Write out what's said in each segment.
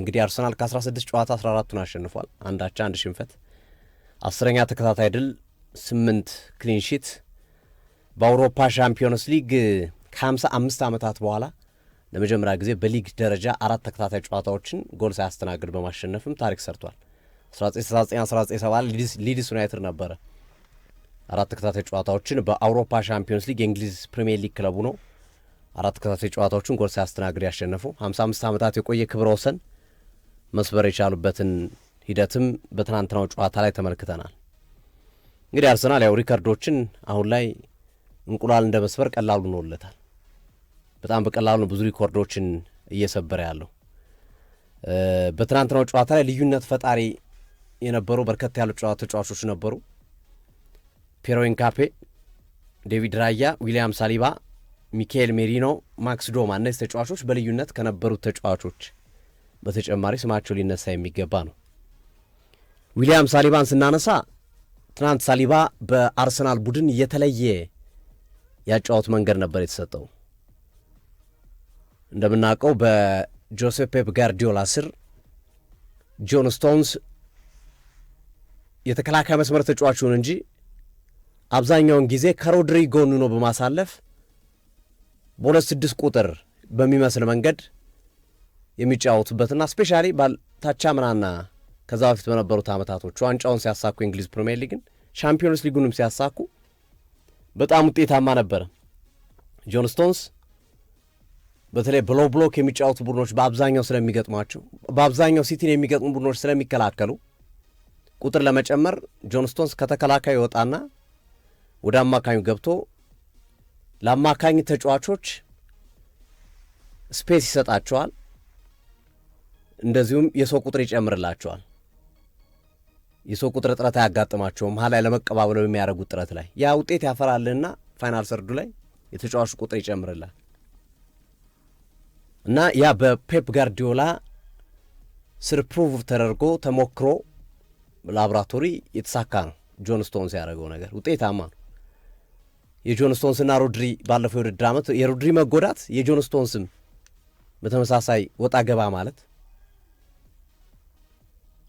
እንግዲህ አርሰናል ከ16 ጨዋታ 14ቱን አሸንፏል። አንድ አቻ፣ አንድ ሽንፈት፣ 10ኛ ተከታታይ ድል፣ 8 ክሊንሺት። በአውሮፓ ሻምፒዮንስ ሊግ ከ55 ዓመታት በኋላ ለመጀመሪያ ጊዜ በሊግ ደረጃ 4 ተከታታይ ጨዋታዎችን ጎል ሳያስተናግድ በማሸነፍም ታሪክ ሰርቷል። 1999-1970 ሊድስ ዩናይትድ ነበረ 4 ተከታታይ ጨዋታዎችን በአውሮፓ ሻምፒዮንስ ሊግ የእንግሊዝ ፕሪሚየር ሊግ ክለቡ ነው 4 ተከታታይ ጨዋታዎችን ጎል ሳያስተናግድ ያሸነፈው። 55 ዓመታት የቆየ ክብረ ወሰን መስበር የቻሉበትን ሂደትም በትናንትናው ጨዋታ ላይ ተመልክተናል። እንግዲህ አርሰናል ያው ሪከርዶችን አሁን ላይ እንቁላል እንደ መስበር ቀላሉ ሆኖለታል። በጣም በቀላሉ ነው ብዙ ሪኮርዶችን እየሰበረ ያለው። በትናንትናው ጨዋታ ላይ ልዩነት ፈጣሪ የነበሩ በርከት ያሉ ተጫዋቾች ነበሩ። ፒየሮ ኢንካፔ፣ ዴቪድ ራያ፣ ዊሊያም ሳሊባ፣ ሚካኤል ሜሪኖ፣ ማክስ ዶማ እነዚህ ተጫዋቾች በልዩነት ከነበሩት ተጫዋቾች በተጨማሪ ስማቸው ሊነሳ የሚገባ ነው። ዊሊያም ሳሊባን ስናነሳ ትናንት ሳሊባ በአርሰናል ቡድን የተለየ ያጫወት መንገድ ነበር የተሰጠው። እንደምናውቀው በጆሴፕ ፔፕ ጋርዲዮላ ስር ጆን ስቶንስ የተከላካይ መስመር ተጫዋቹን እንጂ አብዛኛውን ጊዜ ከሮድሪ ጎን ሆኖ በማሳለፍ በ2-6 ቁጥር በሚመስል መንገድ የሚጫወቱበትና ስፔሻሊ ባልታቻምናና ከዛ በፊት በነበሩት ዓመታቶች ዋንጫውን ሲያሳኩ የእንግሊዝ ፕሪሚየር ሊግን ሻምፒዮንስ ሊጉንም ሲያሳኩ በጣም ውጤታማ ነበረ። ጆን ስቶንስ በተለይ ብሎ ብሎክ የሚጫወቱ ቡድኖች በአብዛኛው ስለሚገጥሟቸው በአብዛኛው ሲቲን የሚገጥሙ ቡድኖች ስለሚከላከሉ ቁጥር ለመጨመር ጆን ስቶንስ ከተከላካዩ ይወጣና ወደ አማካኙ ገብቶ ለአማካኝ ተጫዋቾች ስፔስ ይሰጣቸዋል። እንደዚሁም የሰው ቁጥር ይጨምርላቸዋል። የሰው ቁጥር እጥረት አያጋጥማቸውም። መሀል ላይ ለመቀባበል የሚያደርጉት ጥረት ላይ ያ ውጤት ያፈራልና ፋይናል ሰርዱ ላይ የተጫዋቹ ቁጥር ይጨምርላል እና ያ በፔፕ ጋርዲዮላ ስር ፕሩቭ ተደርጎ ተሞክሮ ላቦራቶሪ የተሳካ ነው። ጆን ስቶንስ ያደረገው ነገር ውጤታማ ነው። የጆን ስቶንስና ሮድሪ ባለፈው የውድድር ዓመት የሮድሪ መጎዳት የጆን ስቶንስም በተመሳሳይ ወጣ ገባ ማለት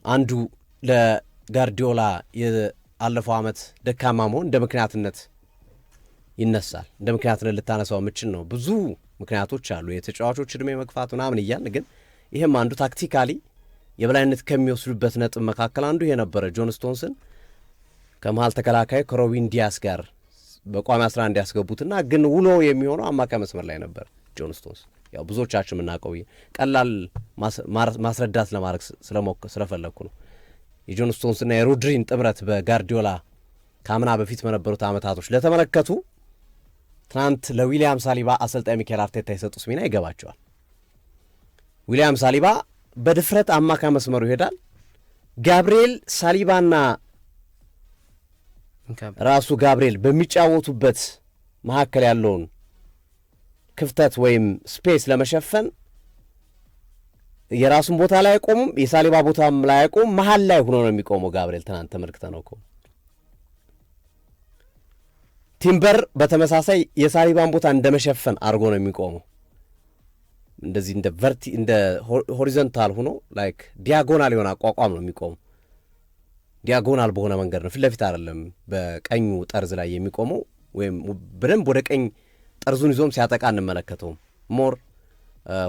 አንዱ ለጋርዲዮላ የአለፈው ዓመት ደካማ መሆን እንደ ምክንያትነት ይነሳል። እንደ ምክንያትነት ልታነሳው የምችል ነው። ብዙ ምክንያቶች አሉ፣ የተጫዋቾች ዕድሜ መግፋት ምናምን እያልን፣ ግን ይህም አንዱ ታክቲካሊ የበላይነት ከሚወስዱበት ነጥብ መካከል አንዱ ይሄ ነበረ። ጆን ስቶንስን ከመሃል ተከላካዩ ከሮቢን ዲያስ ጋር በቋሚ 11 እንዲያስገቡትና ግን ውሎ የሚሆነው አማካይ መስመር ላይ ነበር ጆን ስቶንስ። ያው ብዙዎቻችን የምናውቀው ቀላል ማስረዳት ለማድረግ ስለፈለግኩ ነው። የጆን ስቶንስና የሮድሪን ጥምረት በጋርዲዮላ ከአምና በፊት በነበሩት ዓመታቶች ለተመለከቱ ትናንት ለዊሊያም ሳሊባ አሰልጣኝ ሚካኤል አርቴታ የሰጡት ሚና ይገባቸዋል። ዊሊያም ሳሊባ በድፍረት አማካይ መስመሩ ይሄዳል። ጋብርኤል ሳሊባና ራሱ ጋብርኤል በሚጫወቱበት መካከል ያለውን ክፍተት ወይም ስፔስ ለመሸፈን የራሱን ቦታ ላይ አይቆሙም፣ የሳሊባ ቦታም ላይ አይቆሙም፣ መሀል ላይ ሆኖ ነው የሚቆመው ጋብርኤል። ትናንት ተመልክተነው እኮ ቲምበር በተመሳሳይ የሳሊባን ቦታ እንደመሸፈን አድርጎ ነው የሚቆመው። እንደዚህ እንደ ሆሪዞንታል ሆኖ ላይክ ዲያጎናል የሆነ አቋቋም ነው የሚቆመው። ዲያጎናል በሆነ መንገድ ነው፣ ፊት ለፊት አይደለም በቀኙ ጠርዝ ላይ የሚቆመው፣ ወይም በደንብ ወደ ቀኝ ጠርዙን ይዞም ሲያጠቃ እንመለከተውም። ሞር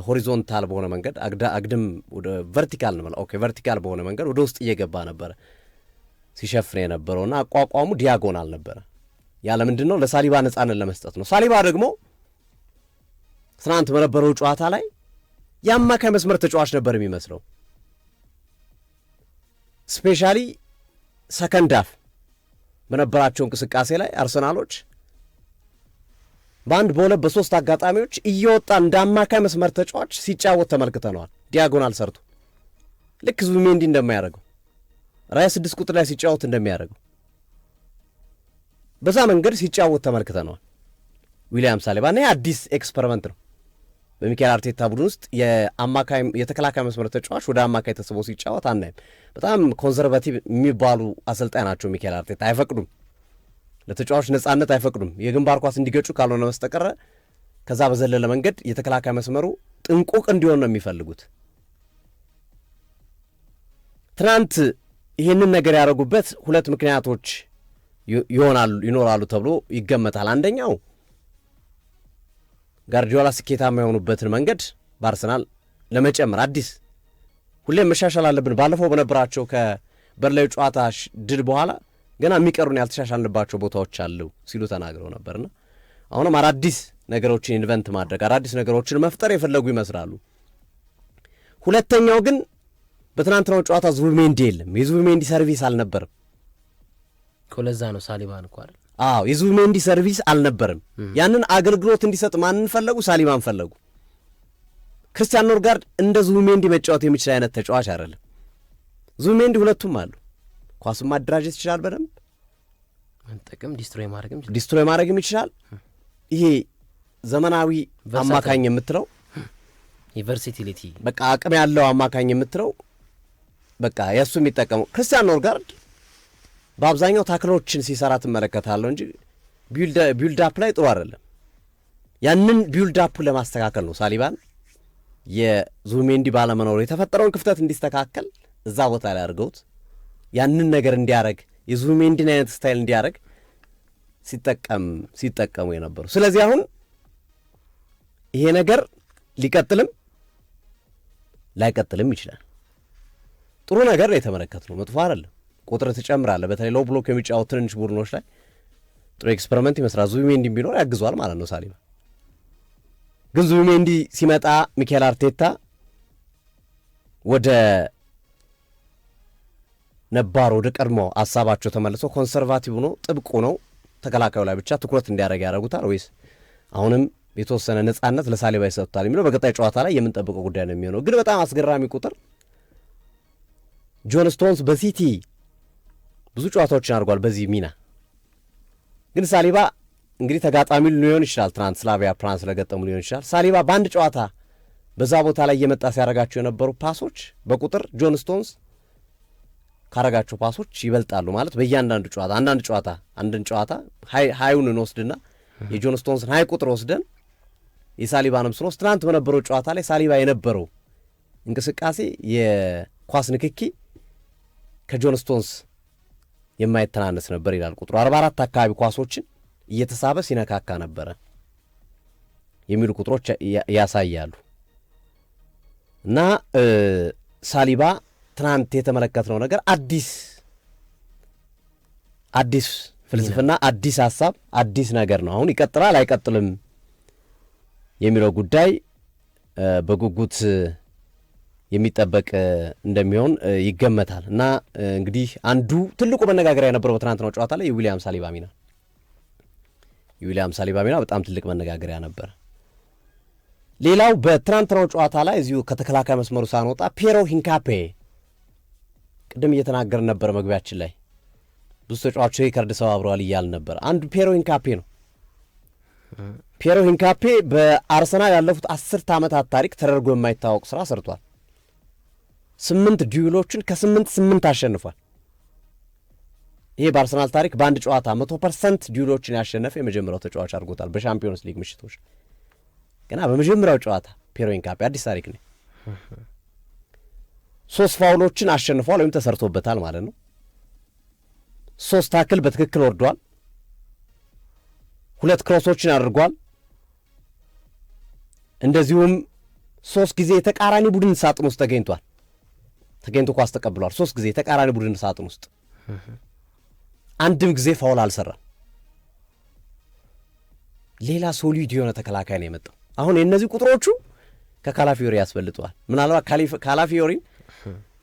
ሆሪዞንታል በሆነ መንገድ አግድም ወደ ቨርቲካል ነው። ኦኬ ቨርቲካል በሆነ መንገድ ወደ ውስጥ እየገባ ነበረ ሲሸፍን የነበረውና አቋቋሙ ዲያጎናል ነበረ። ያለ ምንድን ነው? ለሳሊባ ነጻነት ለመስጠት ነው። ሳሊባ ደግሞ ትናንት በነበረው ጨዋታ ላይ የአማካይ መስመር ተጫዋች ነበር የሚመስለው። ስፔሻሊ ሰከንድ ሃፍ በነበራቸው እንቅስቃሴ ላይ አርሰናሎች በአንድ በሁለት በሶስት አጋጣሚዎች እየወጣ እንደ አማካይ መስመር ተጫዋች ሲጫወት ተመልክተነዋል። ዲያጎናል ሰርቶ ልክ ዙቢሜንዲ እንደማያደርገው ራያ 6 ቁጥር ላይ ሲጫወት እንደሚያደርገው በዛ መንገድ ሲጫወት ተመልክተነዋል ዊሊያም ሳሊባ። እና አዲስ ኤክስፐሪመንት ነው በሚካኤል አርቴታ ቡድን ውስጥ የተከላካይ መስመር ተጫዋች ወደ አማካይ ተስቦ ሲጫወት አናይም። በጣም ኮንዘርቫቲቭ የሚባሉ አሰልጣኝ ናቸው ሚካኤል አርቴታ። አይፈቅዱም፣ ለተጫዋች ነጻነት አይፈቅዱም። የግንባር ኳስ እንዲገጩ ካልሆነ በስተቀረ ከዛ በዘለለ መንገድ የተከላካይ መስመሩ ጥንቁቅ እንዲሆን ነው የሚፈልጉት። ትናንት ይህንን ነገር ያደረጉበት ሁለት ምክንያቶች ይኖራሉ ተብሎ ይገመታል። አንደኛው ጋርዲዮላ ስኬታማ የሆኑበትን መንገድ በአርሰናል ለመጨመር አዲስ ሁሌም መሻሻል አለብን፣ ባለፈው በነበራቸው ከበርንሌይ ጨዋታ ድል በኋላ ገና የሚቀሩን ያልተሻሻልንባቸው ቦታዎች አሉ ሲሉ ተናግረው ነበርና አሁንም አዳዲስ ነገሮችን ኢንቨንት ማድረግ አዳዲስ ነገሮችን መፍጠር የፈለጉ ይመስላሉ። ሁለተኛው ግን በትናንትናው ጨዋታ ዙቢሜንዲ የለም። የዙቢሜንዲ ሰርቪስ አልነበርም። ኮለዛ ነው ሳሊባን እኮ አይደል? አዎ የዙቢሜንዲ ሰርቪስ አልነበርም። ያንን አገልግሎት እንዲሰጥ ማንን ፈለጉ? ሳሊባን ፈለጉ። ክርስቲያን ኖርጋርድ እንደ ዙቢሜንዲ መጫወት የሚችል አይነት ተጫዋች አይደለም። ዙቢሜንዲ ሁለቱም አሉ። ኳስን ማደራጀት ይችላል፣ በደንብ መጠቀም፣ ዲስትሮይ ማድረግም ይችላል። ይሄ ዘመናዊ አማካኝ የምትለው ቨርሲቲሊቲ በቃ አቅም ያለው አማካኝ የምትለው በቃ የእሱ የሚጠቀመው ክርስቲያን ኖርጋርድ በአብዛኛው ታክሎችን ሲሰራ ትመለከታለሁ እንጂ ቢልድ አፕ ላይ ጥሩ አይደለም። ያንን ቢልድ አፑን ለማስተካከል ነው ሳሊባን የዙቢሜንዲ ባለመኖሩ የተፈጠረውን ክፍተት እንዲስተካከል እዛ ቦታ ላይ አድርገውት ያንን ነገር እንዲያረግ የዙቢሜንዲን አይነት ስታይል እንዲያረግ ሲጠቀሙ የነበሩ። ስለዚህ አሁን ይሄ ነገር ሊቀጥልም ላይቀጥልም ይችላል። ጥሩ ነገር የተመለከትነው መጥፎ አይደለም። ቁጥር ትጨምራለህ። በተለይ ሎው ብሎክ የሚጫወቱ ትንንሽ ቡድኖች ላይ ጥሩ ኤክስፐሪመንት ይመስላል። ዙቢሜንዲ ቢኖር ያግዟል ማለት ነው ሳሊባ። ግን ዙቢሜንዲ ሲመጣ ሚኬል አርቴታ ወደ ነባር ወደ ቀድሞ ሀሳባቸው ተመልሶ ኮንሰርቫቲቭ ነው ጥብቁ ነው ተከላካዩ ላይ ብቻ ትኩረት እንዲያደርግ ያደርጉታል ወይስ አሁንም የተወሰነ ነጻነት ለሳሊባ ይሰጡታል የሚለው በቀጣይ ጨዋታ ላይ የምንጠብቀው ጉዳይ ነው የሚሆነው። ግን በጣም አስገራሚ ቁጥር ጆን ስቶንስ በሲቲ ብዙ ጨዋታዎችን አድርጓል በዚህ ሚና። ግን ሳሊባ እንግዲህ ተጋጣሚ ሊሆን ይችላል፣ ትናንት ስላቪያ ፕራን ስለገጠሙ ሊሆን ይችላል። ሳሊባ በአንድ ጨዋታ በዛ ቦታ ላይ እየመጣ ሲያደርጋቸው የነበሩ ፓሶች በቁጥር ጆን ስቶንስ ካረጋቸው ፓሶች ይበልጣሉ ማለት በእያንዳንዱ ጨዋታ አንድን ጨዋታ ሀዩን እንወስድና የጆን ስቶንስን ሀይ ቁጥር ወስደን የሳሊባንም ስንወስድ ትናንት በነበረው ጨዋታ ላይ ሳሊባ የነበረው እንቅስቃሴ የኳስ ንክኪ ከጆን ስቶንስ የማይተናነስ ነበር ይላል ቁጥሩ። 44 አካባቢ ኳሶችን እየተሳበ ሲነካካ ነበረ የሚሉ ቁጥሮች ያሳያሉ። እና ሳሊባ ትናንት የተመለከትነው ነገር አዲስ ፍልስፍና፣ አዲስ ሀሳብ፣ አዲስ ነገር ነው። አሁን ይቀጥላል አይቀጥልም የሚለው ጉዳይ በጉጉት የሚጠበቅ እንደሚሆን ይገመታል። እና እንግዲህ አንዱ ትልቁ መነጋገሪያ የነበረው በትናንትናው ጨዋታ ላይ የዊሊያም ሳሊባ ሚና በጣም ትልቅ መነጋገሪያ ነበር። ሌላው በትናንትናው ጨዋታ ላይ እዚሁ ከተከላካይ መስመሩ ሳንወጣ ፔሮ ሂንካፔ ቅድም እየተናገርን ነበር መግቢያችን ላይ ብዙ ተጫዋቾች ሪከርድ ሰባብረዋል እያል ነበር። አንዱ ፔሮ ሂንካፔ ነው። ፔሮ ሂንካፔ በአርሰናል ያለፉት 10 ዓመታት ታሪክ ተደርጎ የማይታወቅ ስራ ሰርቷል። 8 ዲዩሎችን ከ8 አሸንፏል። ይሄ በአርሰናል ታሪክ በአንድ ጨዋታ 100% ዲዩሎችን ያሸነፈ የመጀመሪያው ተጫዋች አድርጎታል። በሻምፒዮንስ ሊግ ምሽቶች ገና በመጀመሪያው ጨዋታ ፔሮ ሂንካፔ አዲስ ታሪክ ነው። 3 ፋውሎችን አሸንፏል ወይም ተሰርቶበታል ማለት ነው። 3 ታክል በትክክል ወርዷል። 2 ክሮሶችን አድርጓል። እንደዚሁም 3 ጊዜ የተቃራኒ ቡድን ሳጥን ውስጥ ተገኝቶ ኳስ ተቀብሏል። 3 ጊዜ የተቃራኒ ቡድን ሳጥን ውስጥ አንድም ጊዜ ፋውል አልሰራም። ሌላ ሶሊድ የሆነ ተከላካይ ነው የመጣው። አሁን የእነዚህ ቁጥሮቹ ከካላፊዮሪ ያስበልጠዋል። ምናልባት ካላፊዮሪን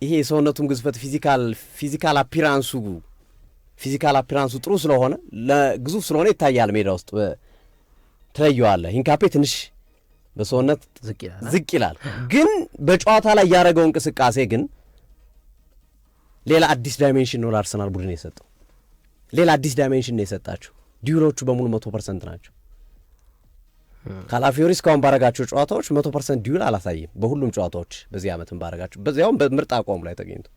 ይሄ የሰውነቱን ግዝፈት ፊዚካል አፒራንሱ ጥሩ ስለሆነ ለግዙፍ ስለሆነ ይታያል ሜዳ ውስጥ ትለየዋለህ። ሂንካፔ ትንሽ በሰውነት ዝቅ ይላል፣ ግን በጨዋታ ላይ ያደረገው እንቅስቃሴ ግን ሌላ አዲስ ዳይሜንሽን ነው ለአርሰናል ቡድን የሰጠው። ሌላ አዲስ ዳይሜንሽን ነው የሰጣቸው። ዲዩሎቹ በሙሉ 100% ናቸው። ካላፊዮሪ እስካሁን ባረጋቸው ጨዋታዎች 100% ዲዩል አላሳይም። በሁሉም ጨዋታዎች በዚህ ዓመትም ባረጋቸው በዚያውም በምርጥ አቋሙ ላይ ተገኝቶ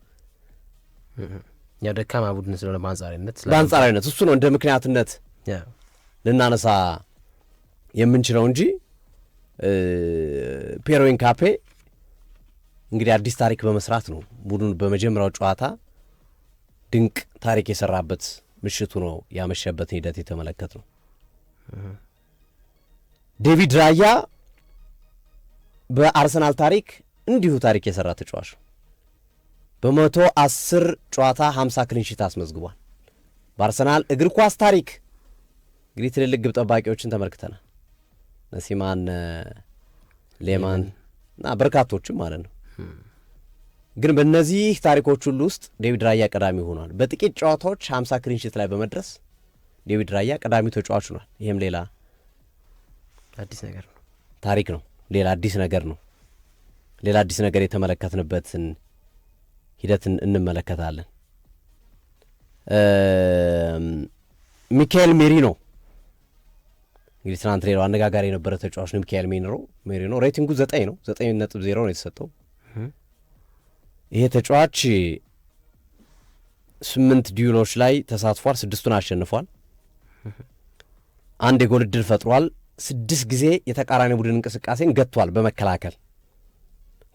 ያው ደካማ ቡድን ስለሆነ በአንጻራዊነት እሱ ነው እንደ ምክንያትነት ልናነሳ የምንችለው እንጂ ፔሮ ሂንካፔ እንግዲህ አዲስ ታሪክ በመስራት ነው ቡድኑ በመጀመሪያው ጨዋታ ድንቅ ታሪክ የሰራበት ምሽቱ ነው ያመሸበትን ሂደት የተመለከት ነው። ዴቪድ ራያ በአርሰናል ታሪክ እንዲሁ ታሪክ የሰራ ተጫዋች ነው። በ110 ጨዋታ 50 ክሊንሺት አስመዝግቧል። በአርሰናል እግር ኳስ ታሪክ እንግዲህ ትልልቅ ግብ ጠባቂዎችን ተመልክተናል። ነሲማን፣ ሌማን እና በርካቶችም ማለት ነው። ግን በእነዚህ ታሪኮች ሁሉ ውስጥ ዴቪድ ራያ ቀዳሚ ሆኗል። በጥቂት ጨዋታዎች 50 ክሊንሺት ላይ በመድረስ ዴቪድ ራያ ቀዳሚ ተጫዋች ሆኗል። ይህም ሌላ አዲስ ነገር ነው፣ ታሪክ ነው። ሌላ አዲስ ነገር ነው። ሌላ አዲስ ነገር የተመለከትንበትን ሂደት እንመለከታለን። ሚካኤል ሜሪኖ እንግዲህ ትናንት ሌላው አነጋጋሪ የነበረ ተጫዋች ነው። ሚካኤል ሜሪኖ ሬቲንጉ 9 ነው፣ 9.0 ነው የተሰጠው። ይሄ ተጫዋች 8 ዲዩሎች ላይ ተሳትፏል፣ 6ቱን አሸንፏል። 1 የጎል ዕድል ፈጥሯል። 6 ጊዜ የተቃራኒ ቡድን እንቅስቃሴን ገጥቷል። በመከላከል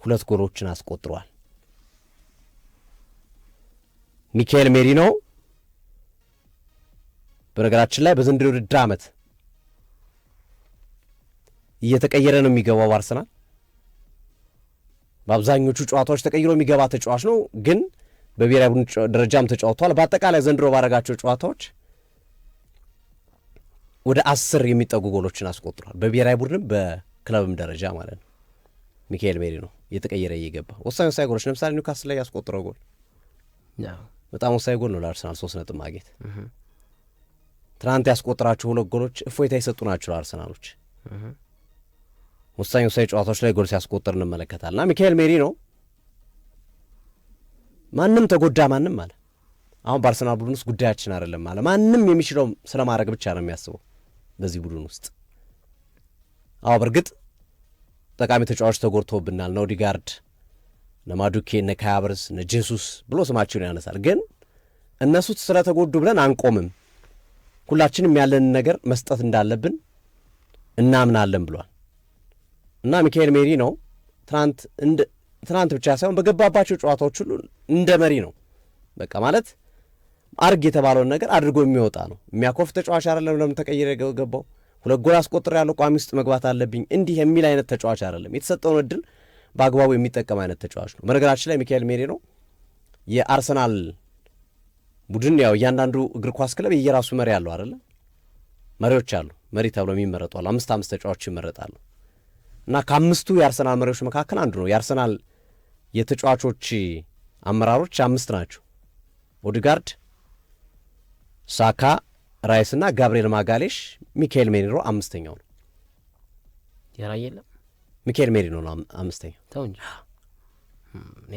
2 ጎሎችን አስቆጥሯል። ሚካኤል ሜሪኖ በነገራችን ላይ በዘንድሮው ውድድር ዓመት እየተቀየረ ነው የሚገባው። አርሰናል በአብዛኞቹ ጨዋታዎች ተቀይሮ የሚገባ ተጫዋች ነው፣ ግን በብሔራዊ ቡድን ደረጃም ተጫውቷል። በአጠቃላይ ዘንድሮ ባረጋቸው ጨዋታዎች ወደ 10 የሚጠጉ ጎሎችን አስቆጥሯል። በብሔራዊ ቡድንም በክለብም ደረጃ ማለት ነው። ሚካኤል ሜሪኖ እየተቀየረ እየገባ ወሳኝ ጎሎች፣ ለምሳሌ ኒውካስል ላይ ያስቆጥረው ጎል በጣም ወሳኝ ጎል ነው ለአርሰናል 3 ነጥብ ማግኘት። ትናንት ያስቆጠራቸው 2 ጎሎች እፎይታ የሰጡ ናቸው ለአርሰናሎች። ወሳኝ ጨዋታዎች ላይ ጎል ሲያስቆጥር እንመለከታል። እና ሚካኤል ሜሪኖ ማንም ተጎዳ ማንም አለ አሁን በአርሰናል ቡድን ውስጥ ጉዳያችን አይደለም አለ። ማንም የሚችለው ስለማድረግ ብቻ ነው የሚያስበው በዚህ ቡድን ውስጥ። በእርግጥ ጠቃሚ ተጫዋች ተጎድተውብናል፣ እነ ኦዲጋርድ፣ እነ ማዱኬ፣ እነ ካይ ሃቨርትዝ፣ እነ ጄሱስ ብሎ ስማቸውን ያነሳል። ግን እነሱ ስለተጎዱ ብለን አንቆምም፣ ሁላችንም ያለንን ነገር መስጠት እንዳለብን እናምናለን ብሏል። እና ሚካኤል ሜሪኖ ትናንት ብቻ ሳይሆን በገባባቸው ጨዋታዎች ሁሉ እንደ መሪ ነው። በቃ ማለት አርግ የተባለውን ነገር አድርጎ የሚወጣ ነው። የሚያኮርፍ ተጫዋች አይደለም። ለምን ተቀይረ ገባው 2 ጎል አስቆጥር ያለው ቋሚ ውስጥ መግባት አለብኝ እንዲህ የሚል አይነት ተጫዋች አይደለም። የተሰጠውን እድል በአግባቡ የሚጠቀም አይነት ተጫዋች ነው። በነገራችን ላይ ሚካኤል ሜሪኖ የአርሰናል ቡድን ያው እያንዳንዱ እግር ኳስ ክለብ የየራሱ መሪ አለው አይደለ? መሪዎች አሉ። መሪ ተብሎ የሚመረጡ አሉ። 5 ተጫዋቾች ይመረጣሉ። እና ከ5ቱ የአርሰናል መሪዎች መካከል አንዱ ነው። የአርሰናል የተጫዋቾች አመራሮች 5 ናቸው። ኦዲጋርድ፣ ሳካ፣ ራይስ እና ጋብርኤል ማጋሌሽ። ሚካኤል ሜሪኖ 5ኛው ነው። የራያ የለም ሚካኤል ሜሪኖ ነው 5ኛው። ተው እንጂ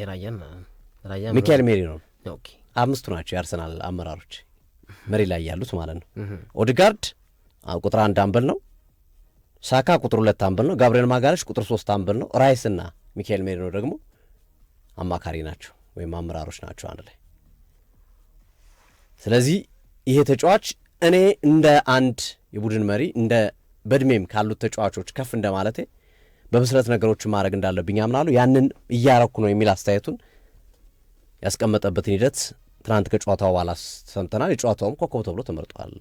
ራያ ሚካኤል ሜሪኖ ነው። ኦኬ 5ቱ ናቸው የአርሰናል አመራሮች መሪ ላይ ያሉት ማለት ነው። ኦዲጋርድ ቁጥር 1 አምበል ነው። ሳካ ቁጥር 2 አምበል ነው። ጋብርኤል ማጋሌሽ ቁጥር 3 አምበል ነው። ራይስ እና ሚካኤል ሜሪኖ ደግሞ አማካሪ ናቸው ወይም አመራሮች ናቸው አንድ ላይ። ስለዚህ ይሄ ተጫዋች እኔ እንደ አንድ የቡድን መሪ እንደ በእድሜም ካሉት ተጫዋቾች ከፍ እንደማለቴ በብስለት ነገሮችን ማድረግ እንዳለብኝ አምናለሁ። ያንን እያረኩ ነው የሚል አስተያየቱን ያስቀመጠበትን ሂደት ትናንት ከጨዋታው በኋላ ሰምተናል። የጨዋታውም ኮከብ ተብሎ ተመርጧል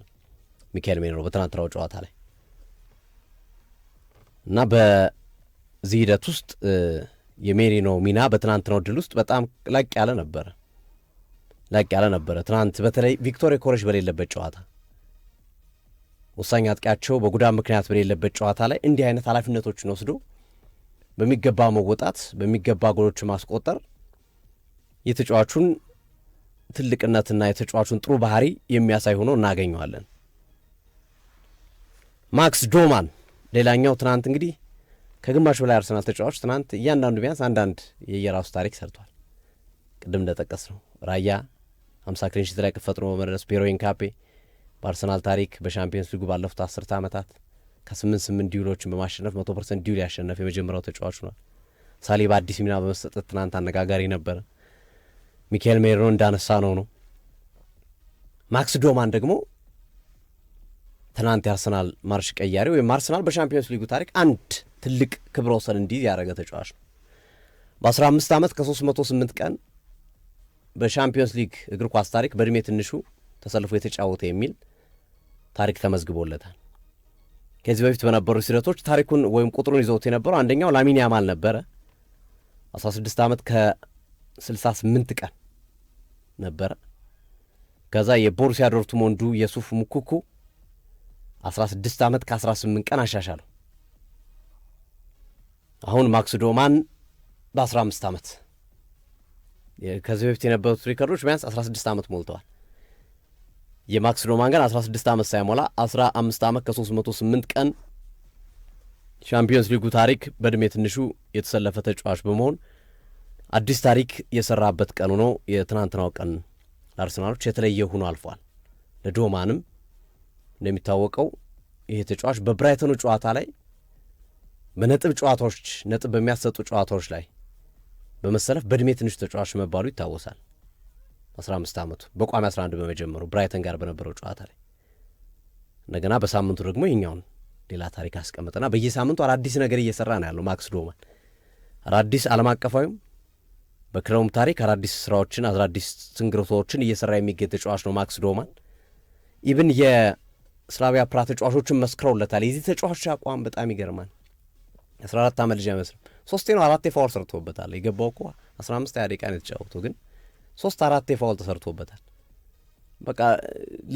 ሚካኤል ሜሪኖ በትናንትናው ጨዋታ ላይ እና በዚህ ሂደት ውስጥ የሜሪኖ ሚና በትናንትናው ድል ውስጥ በጣም ላቅ ያለ ነበረ። ትናንት በተለይ ቪክቶር ኮሬሽ በሌለበት ጨዋታ፣ ወሳኝ አጥቂያቸው በጉዳት ምክንያት በሌለበት ጨዋታ ላይ እንዲህ አይነት ኃላፊነቶችን ወስዶ በሚገባ መወጣት፣ በሚገባ ጎሎች ማስቆጠር የተጫዋቹን ትልቅነትና የተጫዋቹን ጥሩ ባህሪ የሚያሳይ ሆኖ እናገኘዋለን። ማክስ ዶማን ሌላኛው ትናንት እንግዲህ ከግማሽ በላይ አርሰናል ተጫዋች ትናንት እያንዳንዱ ቢያንስ አንዳንድ የየራሱ ታሪክ ሰርቷል። ቅድም እንደጠቀስ ነው ራያ 50 ክሊንሺት ላይ ፈጥኖ በመድረስ ፒየር ኤንካፔ በአርሰናል ታሪክ በሻምፒየንስ ሊጉ ባለፉት 10 ዓመታት ከ8 ዲውሎችን በማሸነፍ 100% ዲውል ያሸነፍ የመጀመሪያው ተጫዋች ሆኗል። ሳሊባ አዲስ ሚና በመሰጠት ትናንት አነጋጋሪ ነበረ። ሚካኤል ሜሪኖ እንዳነሳ ነው። ማክስ ዶማን ደግሞ ትናንት የአርሰናል ማርሽ ቀያሪ ወይም አርሰናል በሻምፒየንስ ሊጉ ታሪክ አንድ ትልቅ ክብረ ወሰን እንዲህ ያደረገ ተጫዋች ነው። በ15 ዓመት ከ308 ቀን በሻምፒዮንስ ሊግ እግር ኳስ ታሪክ በእድሜ ትንሹ ተሰልፎ የተጫወተ የሚል ታሪክ ተመዝግቦለታል። ከዚህ በፊት በነበሩ ሂደቶች ታሪኩን ወይም ቁጥሩን ይዘውት የነበረው አንደኛው ላሚን ያማል ነበረ። 16 ዓመት ከ68 ቀን ነበረ። ከዛ የቦሩሲያ ዶርትሞንዱ የሱፍ ሙኩኩ 16 ዓመት ከ18 ቀን አሻሻለው። አሁን ማክስ ዶማን በ15 ዓመት ከዚህ በፊት የነበሩት ሪከርዶች ቢያንስ 16 ዓመት ሞልተዋል። የማክስ ዶማን ግን 16 ዓመት ሳይሞላ 15 ዓመት ከ308 ቀን ሻምፒዮንስ ሊጉ ታሪክ በእድሜ ትንሹ የተሰለፈ ተጫዋች በመሆን አዲስ ታሪክ የሰራበት ቀኑ ነው። የትናንትናው ቀን ለአርሰናሎች የተለየ ሆኖ አልፏል። ለዶማንም እንደሚታወቀው ይሄ ተጫዋች በብራይተኑ ጨዋታ ላይ በነጥብ ጨዋታዎች ነጥብ በሚያሰጡ ጨዋታዎች ላይ በመሰለፍ በእድሜ ትንሹ ተጫዋች መባሉ ይታወሳል። 15 ዓመቱ በቋሚ 11 በመጀመሩ ብራይተን ጋር በነበረው ጨዋታ ላይ እንደገና በሳምንቱ ደግሞ ይኛውን ሌላ ታሪክ አስቀምጠና በየሳምንቱ አዳዲስ ነገር እየሰራ ነው ያለው ማክስ ዶማን። አዳዲስ ዓለም አቀፋዊም በክለቡም ታሪክ አዳዲስ ስራዎችን አዳዲስ ትንግርቶችን እየሰራ የሚገኝ ተጫዋች ነው ማክስ ዶማን። ኢብን የስላቪያ ፕራ ተጫዋቾችን መስክረውለታል። የዚህ ተጫዋች አቋም በጣም ይገርማል። 14 ዓመት ልጅ አይመስልም። 3-4 ፋውል ሰርቶበታል። የገባው እኮ 15-20 ደቂቃ ነው የተጫወተው፣ ግን 3-4 ፋውል ተሰርቶበታል። በቃ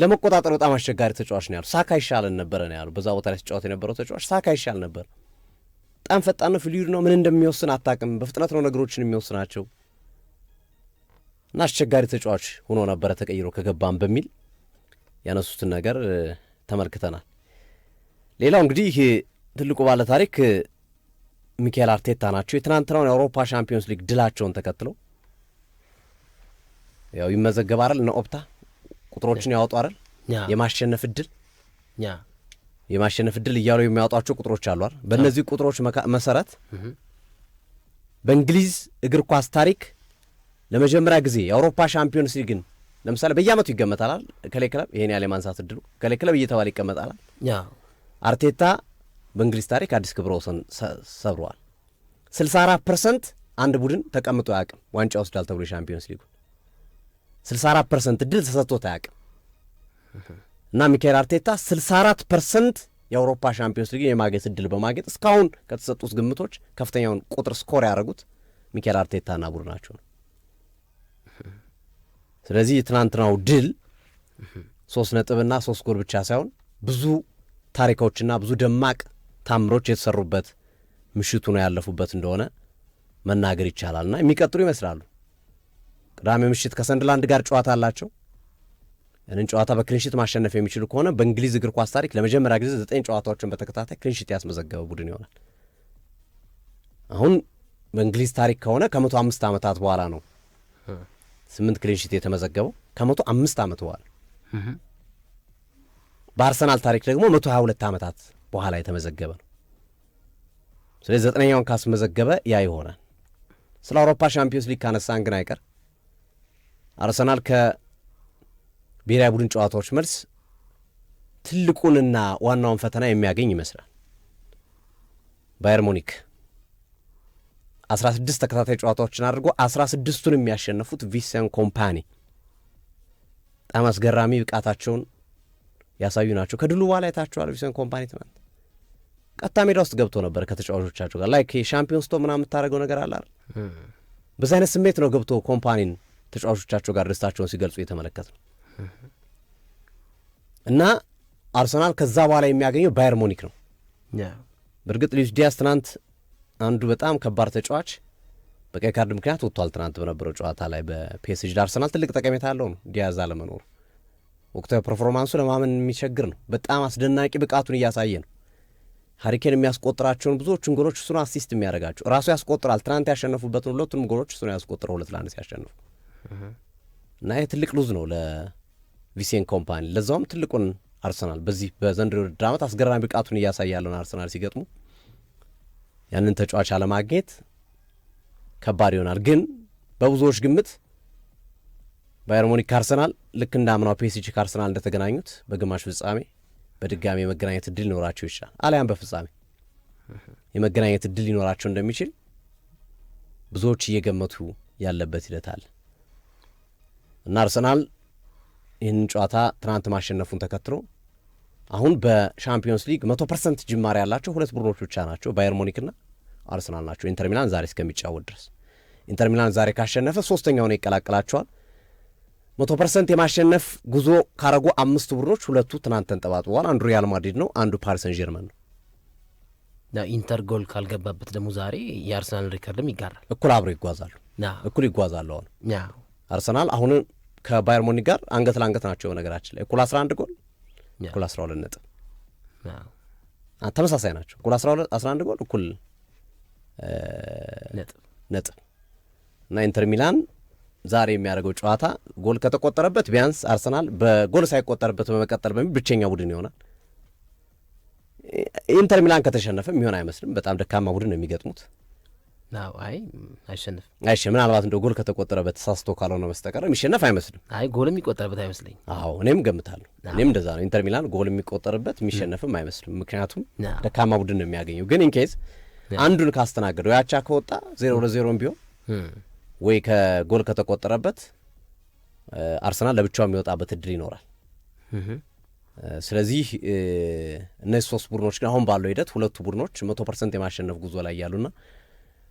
ለመቆጣጠር በጣም አስቸጋሪ ተጫዋች ነው ያሉ። ሳካ ይሻለን ነበረ ነው ያሉ። በዛ ቦታ ላይ ተጫወት የነበረው ተጫዋች ሳካ ይሻል ነበር። በጣም ፈጣን ነው፣ ፍሉይድ ነው። ምን እንደሚወስን አታውቅም። በፍጥነት ነው ነገሮችን የሚወስናቸው እና አስቸጋሪ ተጫዋች ሆኖ ነበረ ተቀይሮ ከገባም በሚል ያነሱትን ነገር ተመልክተናል። ሌላው እንግዲህ ይህ ትልቁ ባለ ታሪክ ሚካኤል አርቴታ ናቸው። የትናንትናውን የአውሮፓ ሻምፒዮንስ ሊግ ድላቸውን ተከትለው ያው ይመዘገባል እነ ኦፕታ ቁጥሮችን ያወጡ አይደል? የማሸነፍ እድል እያሉ የሚያወጧቸው ቁጥሮች አሉ አይደል? በእነዚህ ቁጥሮች መሰረት በእንግሊዝ እግር ኳስ ታሪክ ለመጀመሪያ ጊዜ የአውሮፓ ሻምፒዮንስ ሊግን ለምሳሌ በየዓመቱ ይገመታል። ከሌ ክለብ ይሄን ያለ ማንሳት እድሉ ከሌ ክለብ እየተባለ ይቀመጣል። አርቴታ በእንግሊዝ ታሪክ አዲስ ክብረ ወሰን ሰብረዋል። 64% አንድ ቡድን ተቀምጦ አያውቅም ዋንጫ ወስዳል ተብሎ የሻምፒዮንስ ሊጉ 64% እድል ተሰጥቶት አያውቅም። እና ሚካኤል አርቴታ 64% የአውሮፓ ሻምፒዮንስ ሊግ የማግኘት እድል በማግኘት እስካሁን ከተሰጡት ግምቶች ከፍተኛውን ቁጥር ስኮር ያደረጉት ሚካኤል አርቴታና ቡድናቸው ነው። ስለዚህ የትናንትናው ድል 3 ነጥብና 3 ጎል ብቻ ሳይሆን ብዙ ታሪኮችና ብዙ ደማቅ ታምሮች የተሰሩበት ምሽቱ ነው ያለፉበት እንደሆነ መናገር ይቻላልና የሚቀጥሉ ይመስላሉ። ቅዳሜ ምሽት ከሰንደርላንድ ጋር ጨዋታ አላቸው። ያንን ጨዋታ በክሊንሺት ማሸነፍ የሚችሉ ከሆነ በእንግሊዝ እግር ኳስ ታሪክ ለመጀመሪያ ጊዜ 9 ጨዋታዎችን በተከታታይ ክሊንሺት ያስመዘገበ ቡድን ይሆናል። አሁን በእንግሊዝ ታሪክ ከሆነ ከ105 ዓመታት በኋላ ነው 8 ክሊንሺት የተመዘገበው ከ105 ዓመት በኋላ። በአርሰናል ታሪክ ደግሞ 122 ዓመታት በኋላ የተመዘገበ ነው። ስለዚህ 9ኛውን ካስመዘገበ ያ ይሆናል። ስለ አውሮፓ ሻምፒዮንስ ሊግ ካነሳን ግን አይቀር አርሰናል ከብሔራዊ ቡድን ጨዋታዎች መልስ ትልቁንና ዋናውን ፈተና የሚያገኝ ይመስላል። ባየር ሙኒክ 16 ተከታታይ ጨዋታዎችን አድርጎ 16ቱን የሚያሸነፉት ቪንሰንት ኮምፓኒ በጣም አስገራሚ ብቃታቸውን ያሳዩ ናቸው። ከድሉ በኋላ አይታችኋል። ቪንሰንት ኮምፓኒ ትናንት ቀጥታ ሜዳ ውስጥ ገብቶ ነበር ከተጫዋቾቻቸው ጋር ላይክ ሻምፒዮንስ ቶ ምናምን የምታደርገው ነገር አለ አይደል? በዚህ አይነት ስሜት ነው ገብቶ ኮምፓኒን ተጫዋቾቻቸው ጋር ደስታቸውን ሲገልጹ የተመለከት ነው። እና አርሰናል ከዛ በኋላ የሚያገኘው ባየር ሙኒክ ነው። በእርግጥ ሉዊስ ዲያዝ ትናንት አንዱ በጣም ከባድ ተጫዋች በቀይ ካርድ ምክንያት ወጥቷል። ትናንት በነበረው ጨዋታ ላይ በፒኤስጂ ለአርሰናል ትልቅ ጠቀሜታ ያለው ነው ዲያዝ አለመኖሩ። ወቅታዊ ፐርፎርማንሱ ለማመን የሚቸግር ነው። በጣም አስደናቂ ብቃቱን እያሳየ ነው። ሀሪኬን የሚያስቆጥራቸውን ብዙዎቹን ጎሎች እሱ ነው አሲስት የሚያደርጋቸው። ራሱ ያስቆጥራል። ትናንት ያሸነፉበትን ሁለቱንም ጎሎች እሱ ነው ያስቆጥረው 2-1 ሲያሸንፉ እና ይህ ትልቅ ሉዝ ነው ለቪንሰንት ኮምፓኒ። ለዛውም ትልቁን አርሰናል በዚህ በዘንድሮ ውድድር ዓመት አስገራሚ ብቃቱን እያሳየ ያለውን አርሰናል ሲገጥሙ ያንን ተጫዋች አለማግኘት ከባድ ይሆናል። ግን በብዙዎች ግምት ባየር ሙኒክ ከአርሰናል ልክ እንዳምናው ፒኤስጂ ከአርሰናል እንደተገናኙት በግማሽ ፍጻሜ በድጋሚ የመገናኘት እድል ሊኖራቸው ይችላል። አሊያም በፍጻሜ የመገናኘት እድል ሊኖራቸው እንደሚችል ብዙዎች እየገመቱ ያለበት ሂደት አለ እና አርሰናል ይህንን ጨዋታ ትናንት ማሸነፉን ተከትሎ አሁን በሻምፒዮንስ ሊግ 100% ጅማሬ ያላቸው ሁለት ቡድኖች ብቻ ናቸው፣ ባየር ሙኒክና አርሰናል ናቸው። ኢንተር ሚላን ዛሬ እስከሚጫወት ድረስ ኢንተር ሚላን ዛሬ ካሸነፈ ሶስተኛውን ይቀላቀላቸዋል። 100% የማሸነፍ ጉዞ ካረጉ 5 ቡድኖች 2ቱ ትናንት ተንጠባጥበዋል። አንዱ ሪያል ማድሪድ ነው፣ አንዱ ፓሪስ ሰን ጀርመን ነው። ኢንተር ጎል ካልገባበት ደግሞ ዛሬ የአርሰናል ሪከርድም ይጋራል። እኩል አብረው ይጓዛሉ፣ እኩል ይጓዛሉ። አሁን አርሰናል አሁን ከባየር ሙኒክ ጋር አንገት ለአንገት ናቸው። ነገራችን ላይ እኩል 11 ጎል እኩል 12 ነጥብ ተመሳሳይ ናቸው። እኩል 11 ጎል እኩል ነጥብ እና ኢንተር ሚላን ዛሬ የሚያደርገው ጨዋታ ጎል ከተቆጠረበት ቢያንስ አርሰናል በጎል ሳይቆጠርበት በመቀጠል በሚል ብቸኛ ቡድን ይሆናል። ኢንተር ሚላን ከተሸነፈ የሚሆን አይመስልም። በጣም ደካማ ቡድን ነው የሚገጥሙት። አይሸነፍ ምናልባት እንደ ጎል ከተቆጠረበት ተሳስቶ ካልሆነ በስተቀር የሚሸነፍ አይመስልም። ጎል የሚቆጠርበት አይመስለኝ። እኔም ገምታለሁ። እኔም እንደዛ ነው። ኢንተር ሚላን ጎል የሚቆጠርበት የሚሸነፍም አይመስልም። ምክንያቱም ደካማ ቡድን ነው የሚያገኘው። ግን ኢንኬዝ አንዱን ካስተናገደው ያቻ ከወጣ 0-0 ቢሆን ወይ ከጎል ከተቆጠረበት አርሰናል ለብቻው የሚወጣበት እድል ይኖራል። ስለዚህ እነዚህ 3 ቡድኖች ግን አሁን ባለው ሂደት ሁለቱ ቡድኖች 100% የማሸነፍ ጉዞ ላይ ያሉና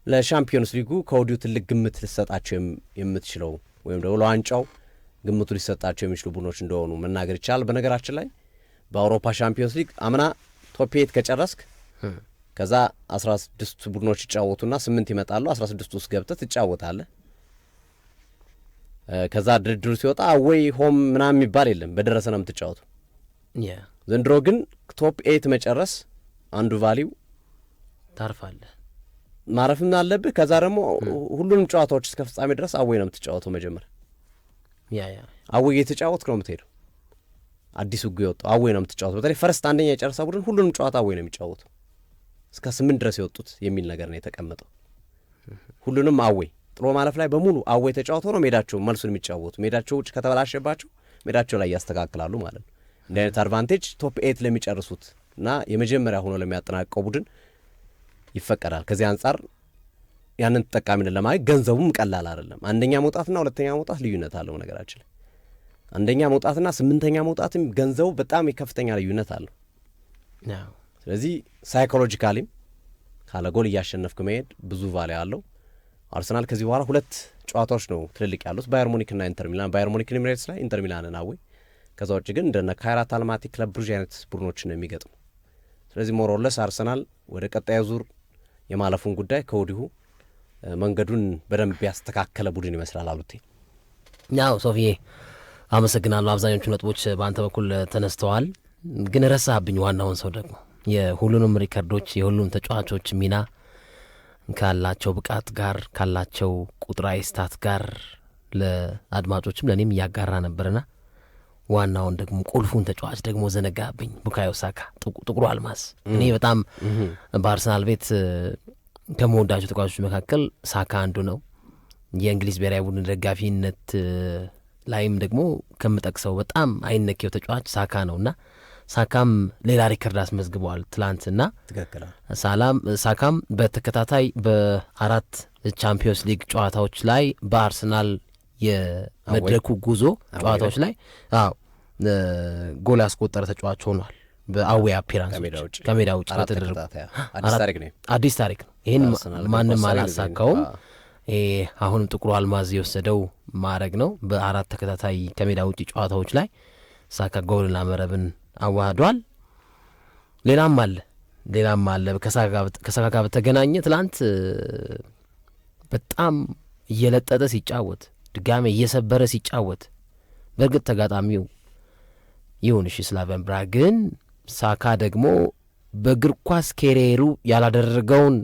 ለሻምፒዮንስ ሊጉ ከወዲሁ ትልቅ ግምት ልሰጣቸው የምትችለው ወይም ደግሞ ለዋንጫው ግምቱ ሊሰጣቸው የሚችሉ ቡድኖች እንደሆኑ መናገር ይቻላል። በነገራችን ላይ በአውሮፓ ሻምፒዮንስ ሊግ አምና ቶፕ 8 ከጨረስክ ከዛ 16 ቡድኖች ይጫወቱና 8 ይመጣሉ። 16 ውስጥ ገብተህ ትጫወታለህ። ከዛ ድርድሩ ሲወጣ አወይ ሆም ምናምን የሚባል የለም፣ በደረሰ ነው የምትጫወተው። ዘንድሮ ግን ቶፕ 8 መጨረስ አንዱ ቫሊው ታርፋለህ፣ ማረፍም አለብህ። ከዛ ደግሞ ሁሉንም ጨዋታዎች እስከ ፍጻሜ ድረስ አወይ ነው የምትጫወተው። መጀመሪያ አወይ የተጫወትክ ነው የምትሄደው። አዲሱ ሕግ የወጣው አወይ ነው የምትጫወተው። በተለይ ፈርስት አንደኛ የጨረሰ ቡድን ሁሉንም ጨዋታ አወይ ነው የሚጫወተው እስከ 8 ድረስ የወጡት የሚል ነገር ነው የተቀመጠው። ሁሉንም አወይ ጥሎ ማለፍ ላይ በሙሉ አወይ ተጫውተው ነው ሜዳቸው መልሱን የሚጫወቱ። ሜዳቸው ውጭ ከተበላሸባቸው ሜዳቸው ላይ ያስተካክላሉ ማለት ነው። እንዲህ አይነት አድቫንቴጅ ቶፕ 8 ለሚጨርሱት እና የመጀመሪያ ሆኖ ለሚያጠናቀው ቡድን ይፈቀዳል። ከዚህ አንጻር ያንን ተጠቃሚነት ለማግኘት ገንዘቡም ቀላል አይደለም። አንደኛ መውጣትና ሁለተኛ መውጣት ልዩነት አለው። ነገራችን ላይ አንደኛ መውጣትና 8ኛ መውጣትም ገንዘቡ በጣም የከፍተኛ ልዩነት አለው። ስለዚህ ሳይኮሎጂካሊም ካለ ጎል እያሸነፍክ መሄድ ብዙ ቫሊያ አለው። አርሰናል ከዚህ በኋላ 2 ጨዋታዎች ነው ትልልቅ ያሉት፣ ባየር ሙኒክና ኢንተር ሚላን። ባየር ሙኒክ ኤሚሬትስ ላይ፣ ኢንተር ሚላንን አዌይ። ከዛ ውጭ ግን እንደነ ካይራት አልማቲ፣ ክለብ ብሩዥ አይነት ቡድኖችን ነው የሚገጥሙ። ስለዚህ ሞሮለስ አርሰናል ወደ ቀጣዩ ዙር የማለፉን ጉዳይ ከወዲሁ መንገዱን በደንብ ያስተካከለ ቡድን ይመስላል። አሉቴ ሶፊዬ አመሰግናለሁ። አብዛኞቹ ነጥቦች በአንተ በኩል ተነስተዋል፣ ግን ረሳህብኝ ዋናውን ሰው ደግሞ የሁሉንም ሪከርዶች የሁሉም ተጫዋቾች ሚና ካላቸው ብቃት ጋር ካላቸው ቁጥራዊ ስታት ጋር ለአድማጮችም ለእኔም እያጋራ ነበርና ዋናውን ደግሞ ቁልፉን ተጫዋች ደግሞ ዘነጋብኝ። ቡካዮ ሳካ ጥቁሩ አልማዝ። እኔ በጣም በአርሰናል ቤት ከመወዳቸው ተጫዋቾች መካከል ሳካ አንዱ ነው። የእንግሊዝ ብሔራዊ ቡድን ደጋፊነት ላይም ደግሞ ከምጠቅሰው በጣም አይነኬው ተጫዋች ሳካ ነውና ሳካም ሌላ ሪከርድ አስመዝግበዋል ትላንትና። ሳካም በተከታታይ በ4 ቻምፒዮንስ ሊግ ጨዋታዎች ላይ በአርሰናል የመድረኩ ጉዞ ጨዋታዎች ላይ ጎል ያስቆጠረ ተጫዋች ሆኗል። በአዌ አፒራንስ ከሜዳ ውጭ በተደረጉ አዲስ ታሪክ ነው። ይህን ማንም አላሳካውም። አሁንም ጥቁሩ አልማዝ የወሰደው ማዕረግ ነው። በ4 ተከታታይ ከሜዳ ውጭ ጨዋታዎች ላይ ሳካ ጎልና መረብን አዋህዷል። ሌላም አለ ከሳካ ጋር በተገናኘ ትላንት በጣም እየለጠጠ ሲጫወት ድጋሜ እየሰበረ ሲጫወት፣ በእርግጥ ተጋጣሚው ይሁን እሺ ስላቨን ብራግ፣ ግን ሳካ ደግሞ በእግር ኳስ ኬሪየሩ ያላደረገውን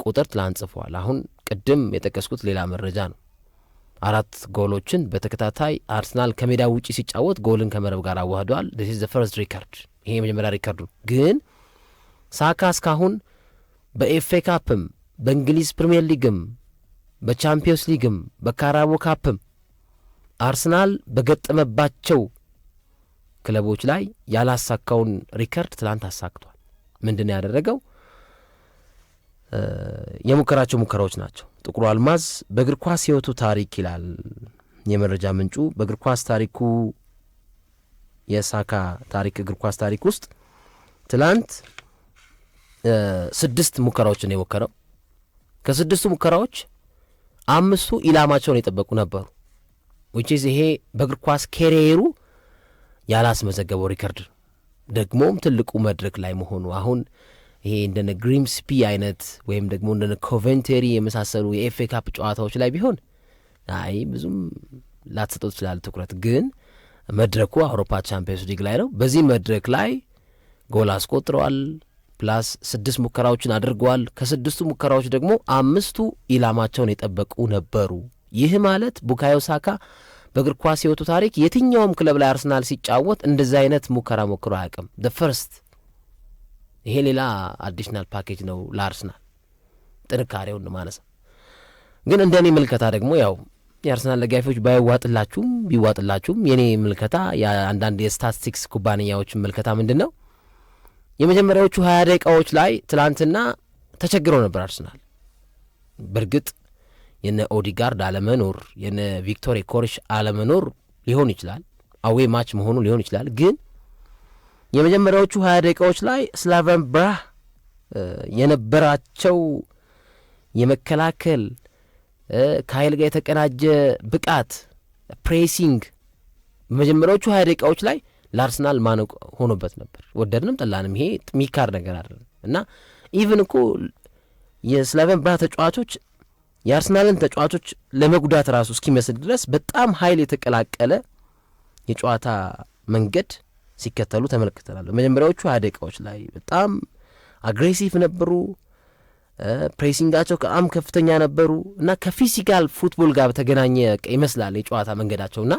ቁጥር ትላንት ጽፏል። አሁን ቅድም የጠቀስኩት ሌላ መረጃ ነው። 4 ጎሎችን በተከታታይ አርሰናል ከሜዳ ውጪ ሲጫወት ጎልን ከመረብ ጋር አዋህዷል። this is the first record። ይሄ የመጀመሪያ ሪከርዱ። ግን ሳካ እስካሁን በኤፍኤ ካፕም በእንግሊዝ ፕሪሚየር ሊግም በቻምፒዮንስ ሊግም በካራቦ ካፕም አርሰናል በገጠመባቸው ክለቦች ላይ ያላሳካውን ሪከርድ ትላንት አሳክቷል። ምንድን ያደረገው? የሙከራቸው ሙከራዎች ናቸው። ጥቁሩ አልማዝ በእግር ኳስ ሕይወቱ ታሪክ ይላል የመረጃ ምንጩ። በእግር ኳስ ታሪኩ የሳካ ታሪክ እግር ኳስ ታሪክ ውስጥ ትላንት 6 ሙከራዎችን የሞከረው ከ6ቱ ሙከራዎች 5ቱ ኢላማቸውን የጠበቁ ነበሩ። ዊችዝ ይሄ በእግር ኳስ ኬሪየሩ ያላስመዘገበው ሪከርድ ደግሞም ትልቁ መድረክ ላይ መሆኑ አሁን ይሄ እንደነ ግሪምስፒ አይነት ወይም ደግሞ እንደነ ኮቨንተሪ የመሳሰሉ የኤፍኤ ካፕ ጨዋታዎች ላይ ቢሆን አይ ብዙም ላትሰጠው ትችላል ትኩረት። ግን መድረኩ አውሮፓ ቻምፒየንስ ሊግ ላይ ነው። በዚህ መድረክ ላይ ጎል አስቆጥረዋል። ፕላስ 6 ሙከራዎችን አድርገዋል። ከ6ቱ ሙከራዎች ደግሞ 5ቱ ኢላማቸውን የጠበቁ ነበሩ። ይህ ማለት ቡካዮ ሳካ በእግር ኳስ ሕይወቱ ታሪክ የትኛውም ክለብ ላይ አርሰናል ሲጫወት እንደዚህ አይነት ሙከራ ሞክሮ አያውቅም። ፈርስት ይሄ ሌላ አዲሽናል ፓኬጅ ነው ለአርሰናል ጥንካሬውን ማነሳ። ግን እንደ እኔ ምልከታ ደግሞ ያው የአርሰናል ደጋፊዎች ቢዋጥላችሁም የኔ ምልከታ የአንዳንድ የስታቲስቲክስ ኩባንያዎችን ምልከታ ምንድን ነው የመጀመሪያዎቹ 20 ደቂቃዎች ላይ ትላንትና ተቸግረው ነበር አርሰናል። በእርግጥ የነ ኦዲጋርድ አለመኖር የነ ቪክቶር ኮሪሽ አለመኖር ሊሆን ይችላል፣ አዌ ማች መሆኑ ሊሆን ይችላል። ግን የመጀመሪያዎቹ 20 ደቂቃዎች ላይ ስላቨን ብራህ የነበራቸው የመከላከል ከኃይል ጋር የተቀናጀ ብቃት ፕሬሲንግ በመጀመሪያዎቹ 20 ደቂቃዎች ላይ ለአርሰናል ማነቅ ሆኖበት ነበር። ወደድንም ጠላንም ይሄ ሚካር ነገር አይደለም እና ኢቭን እኮ የስላቨን ብራህ ተጫዋቾች የአርሰናልን ተጫዋቾች ለመጉዳት ራሱ እስኪመስል ድረስ በጣም ኃይል የተቀላቀለ የጨዋታ መንገድ ሲከተሉ ተመልክተናል። በመጀመሪያዎቹ 20 ደቂቃዎች ላይ በጣም አግሬሲቭ ነበሩ። ፕሬሲንጋቸው በጣም ከፍተኛ ነበሩ እና ከፊዚካል ፉትቦል ጋር በተገናኘ ይመስላል የጨዋታ መንገዳቸውና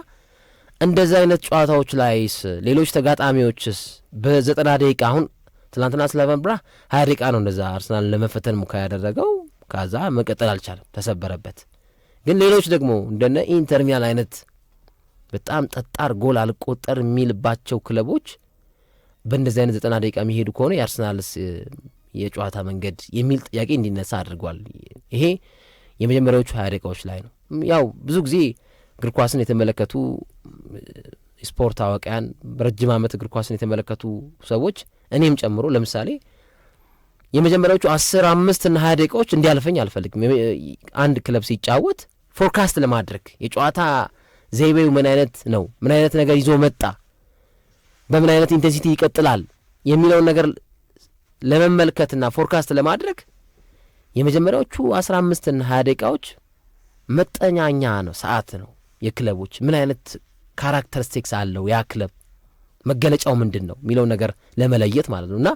እንደዚህ አይነት ጨዋታዎች ላይስ ሌሎች ተጋጣሚዎችስ በ90 ደቂቃ አሁን ትናንትና ስላቨን ብራህ 20 ደቂቃ ነው እንደዛ አርሰናል ለመፈተን ሙከራ ያደረገው። ከዛ መቀጠል አልቻለም፣ ተሰበረበት። ግን ሌሎች ደግሞ እንደነ ኢንተር ሚላን አይነት በጣም ጠጣር ጎል አልቆጠር የሚልባቸው ክለቦች በእንደዚህ አይነት 90 ደቂቃ የሚሄዱ ከሆነ የአርሰናልስ የጨዋታ መንገድ የሚል ጥያቄ እንዲነሳ አድርጓል። ይሄ የመጀመሪያዎቹ 20 ደቂቃዎች ላይ ነው። ያው ብዙ ጊዜ እግር ኳስን የተመለከቱ ስፖርት አዋቂያን በረጅም ዓመት እግር ኳስን የተመለከቱ ሰዎች እኔም ጨምሮ ለምሳሌ የመጀመሪያዎቹ 10፣ 5 እና 20 ደቂቃዎች እንዲያልፈኝ አልፈልግም። አንድ ክለብ ሲጫወት ፎርካስት ለማድረግ የጨዋታ ዘይቤው ምን አይነት ነው፣ ምን አይነት ነገር ይዞ መጣ፣ በምን አይነት ኢንቴንሲቲ ይቀጥላል የሚለውን ነገር ለመመልከትና ፎርካስት ለማድረግ የመጀመሪያዎቹ 15 እና 20 ደቂቃዎች መጠኛኛ ነው፣ ሰዓት ነው። የክለቦች ምን አይነት ካራክተሪስቲክስ አለው ያ ክለብ መገለጫው ምንድን ነው የሚለውን ነገር ለመለየት ማለት ነው። እና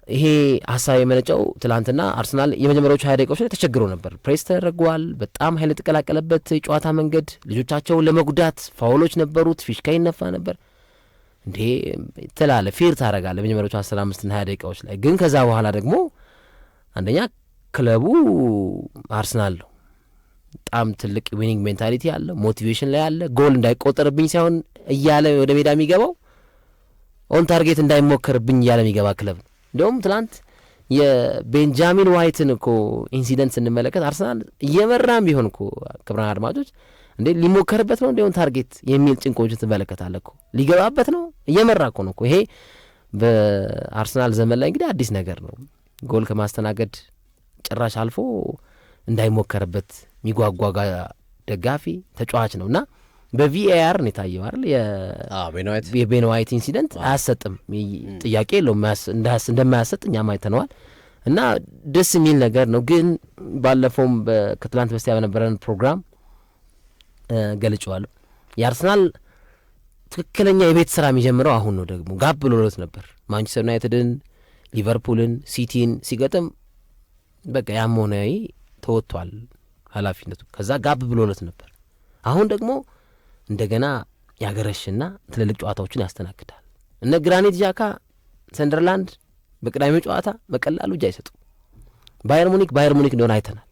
ይሄ ሀሳብ የመነጨው ትላንትና አርሰናል የመጀመሪያዎቹ 20 ደቂቃዎች ላይ ተቸግሮ ነበር። ፕሬስ ተደርጓል። በጣም ኃይል የተቀላቀለበት የጨዋታ መንገድ፣ ልጆቻቸውን ለመጉዳት ፋውሎች ነበሩት፣ ፊሽካ ይነፋ ነበር። እንዴ ትላለ ፌር ታረጋለ በመጀመሪያዎቹ 15 እና 20 ደቂቃዎች ላይ። ግን ከዛ በኋላ ደግሞ አንደኛ ክለቡ አርሰናል ነው በጣም ትልቅ ዊኒንግ ሜንታሊቲ አለ፣ ሞቲቬሽን ላይ አለ። ጎል እንዳይቆጠርብኝ ሳይሆን እያለ ወደ ሜዳ የሚገባው ኦን ታርጌት እንዳይሞከርብኝ እያለ የሚገባ ክለብ ነው። እንዲሁም ትላንት የቤንጃሚን ዋይትን እኮ ኢንሲደንት ስንመለከት አርሰናል እየመራም ቢሆን እኮ ክብራን አድማጮች እንዴ ሊሞከርበት ነው እንዲሁም ታርጌት የሚል ጭንቆችን ትመለከታለህ እኮ ሊገባበት ነው እየመራ እኮ ነው እኮ። ይሄ በአርሰናል ዘመን ላይ እንግዲህ አዲስ ነገር ነው። ጎል ከማስተናገድ ጭራሽ አልፎ እንዳይሞከርበት የሚጓጓጋ ደጋፊ ተጫዋች ነው እና በቪኤአር ነው የታየው አይደል? የቤን ዋይት ኢንሲደንት አያሰጥም ጥያቄ የለውም። እንደማያሰጥ እኛም አይተነዋል እና ደስ የሚል ነገር ነው። ግን ባለፈውም ከትላንት በስቲያ በነበረን ፕሮግራም ገልጬዋለሁ። የአርሰናል ትክክለኛ የቤት ስራ የሚጀምረው አሁን ነው። ደግሞ ጋብ ብሎለት ነበር ማንቸስተር ዩናይትድን፣ ሊቨርፑልን፣ ሲቲን ሲገጥም በቃ ያም ሆነ ተወጥቷል ኃላፊነቱ። ከዛ ጋብ ብሎለት ነበር። አሁን ደግሞ እንደገና ያገረሽና ትልልቅ ጨዋታዎችን ያስተናግዳል። እነ ግራኒት ዣካ ሰንደርላንድ በቅዳሜው ጨዋታ በቀላሉ እጅ አይሰጡም። ባየር ሙኒክ እንደሆነ አይተናል።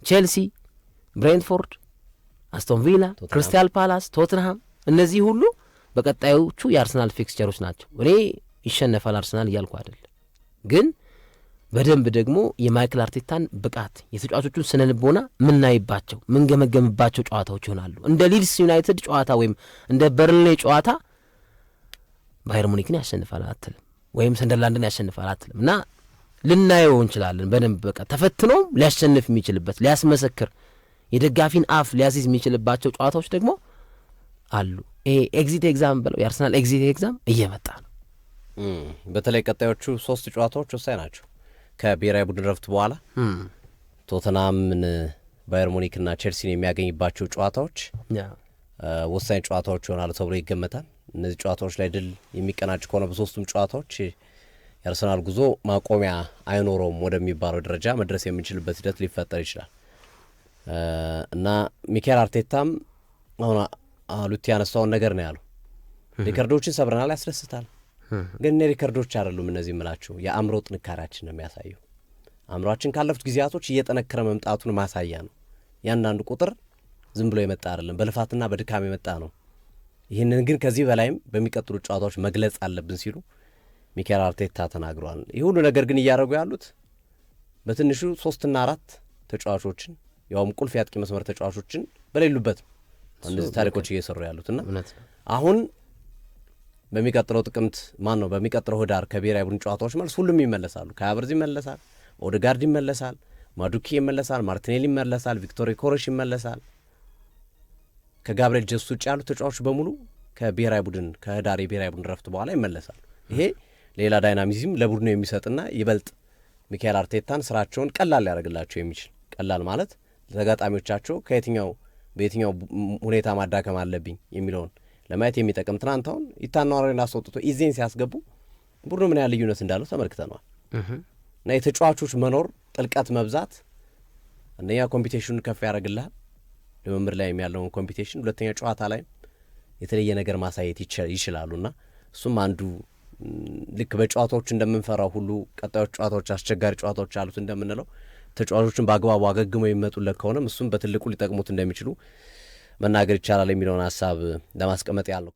ቼልሲ፣ ብሬንትፎርድ፣ አስቶን ቪላ፣ ክሪስታል ፓላስ፣ ቶትንሃም እነዚህ ሁሉ በቀጣዮቹ የአርሰናል ፊክስቸሮች ናቸው። እኔ ይሸነፋል አርሰናል እያልኩ አይደል፣ ግን በደንብ ደግሞ የማይክል አርቴታን ብቃት የተጫዋቾቹን ስነ ልቦና ምናይባቸው ምንገመገምባቸው ጨዋታዎች ይሆናሉ። እንደ ሊድስ ዩናይትድ ጨዋታ ወይም እንደ በርንሌ ጨዋታ ባየር ሙኒክን ያሸንፋል አትልም፣ ወይም ሰንደርላንድን ያሸንፋል አትልም። እና ልናየው እንችላለን በደንብ በቃ ተፈትኖ ሊያሸንፍ የሚችልበት ሊያስመሰክር የደጋፊን አፍ ሊያስይዝ የሚችልባቸው ጨዋታዎች ደግሞ አሉ። ይሄ ኤግዚት ኤግዛም ብለው የአርሰናል ኤግዚት ኤግዛም እየመጣ ነው። በተለይ ቀጣዮቹ 3 ጨዋታዎች ወሳኝ ናቸው። ከብሔራዊ ቡድን ረፍት በኋላ ቶተናምን፣ ባየር ሙኒክና ቼልሲን የሚያገኝባቸው ጨዋታዎች ወሳኝ ጨዋታዎች ይሆናሉ ተብሎ ይገመታል። እነዚህ ጨዋታዎች ላይ ድል የሚቀናጭ ከሆነ በሶስቱም ጨዋታዎች የአርሰናል ጉዞ ማቆሚያ አይኖረውም ወደሚባለው ደረጃ መድረስ የሚችልበት ሂደት ሊፈጠር ይችላል እና ሚኬል አርቴታም አሁን አሉት ያነሳውን ነገር ነው ያሉ። ሪከርዶችን ሰብረናል፣ ያስደስታል። ግን ሪከርዶች አይደሉም እነዚህ የምላቸው የአእምሮ ጥንካሬያችን ነው የሚያሳየው። አእምሮአችን ካለፉት ጊዜያቶች እየጠነከረ መምጣቱን ማሳያ ነው። ያንዳንዱ ቁጥር ዝም ብሎ የመጣ አይደለም፣ በልፋትና በድካም የመጣ ነው። ይህንን ግን ከዚህ በላይም በሚቀጥሉ ጨዋታዎች መግለጽ አለብን ሲሉ ሚኬል አርቴታ ተናግረዋል። ይህ ሁሉ ነገር ግን እያደረጉ ያሉት በትንሹ 3 እና 4 ተጫዋቾችን ያውም ቁልፍ የአጥቂ መስመር ተጫዋቾችን በሌሉበት እንደዚህ ታሪኮች እየሰሩ ያሉትና አሁን በሚቀጥለው ጥቅምት በሚቀጥለው ህዳር ከብሔራዊ ቡድን ጨዋታዎች መልስ ሁሉም ይመለሳሉ። ካያበርዝ ይመለሳል፣ ኦዴጋርድ ይመለሳል፣ ማዱኪ ይመለሳል፣ ማርቲኔሊ ይመለሳል፣ ቪክቶር ኮረሽ ይመለሳል። ከጋብርኤል ጀሱስ ውጭ ያሉት ተጫዋቾች በሙሉ ከብሔራዊ ቡድን ከህዳር የብሔራዊ ቡድን ረፍት በኋላ ይመለሳሉ። ይሄ ሌላ ዳይናሚዝም ለቡድኑ የሚሰጥና ይበልጥ ሚኬል አርቴታን ስራቸውን ቀላል ሊያደርግላቸው የሚችል ቀላል ማለት ለተጋጣሚዎቻቸው በየትኛው ሁኔታ ማዳከም አለብኝ የሚለውን ለማየት የሚጠቅም ትናንት አሁን ኢታናዋሪን አስወጥቶ ኢዜን ሲያስገቡ ቡድኑ ምን ያህል ልዩነት እንዳለው ተመልክተነዋል። እና የተጫዋቾች መኖር ጥልቀት መብዛት አንደኛ ኮምፒቴሽኑን ከፍ ያደርግልሃል፣ ልምምድ ላይ ያለውን ኮምፒቴሽን፣ ሁለተኛ ጨዋታ ላይ የተለየ ነገር ማሳየት ይችላሉና እሱም አንዱ ልክ በጨዋታዎች እንደምንፈራው ሁሉ ቀጣዮች ጨዋታዎች አስቸጋሪ ጨዋታዎች አሉት እንደምንለው ተጫዋቾችን በአግባቡ አገግመው የሚመጡለት ከሆነም እሱም በትልቁ ሊጠቅሙት እንደሚችሉ መናገር ይቻላል የሚለውን ሀሳብ ለማስቀመጥ ያለው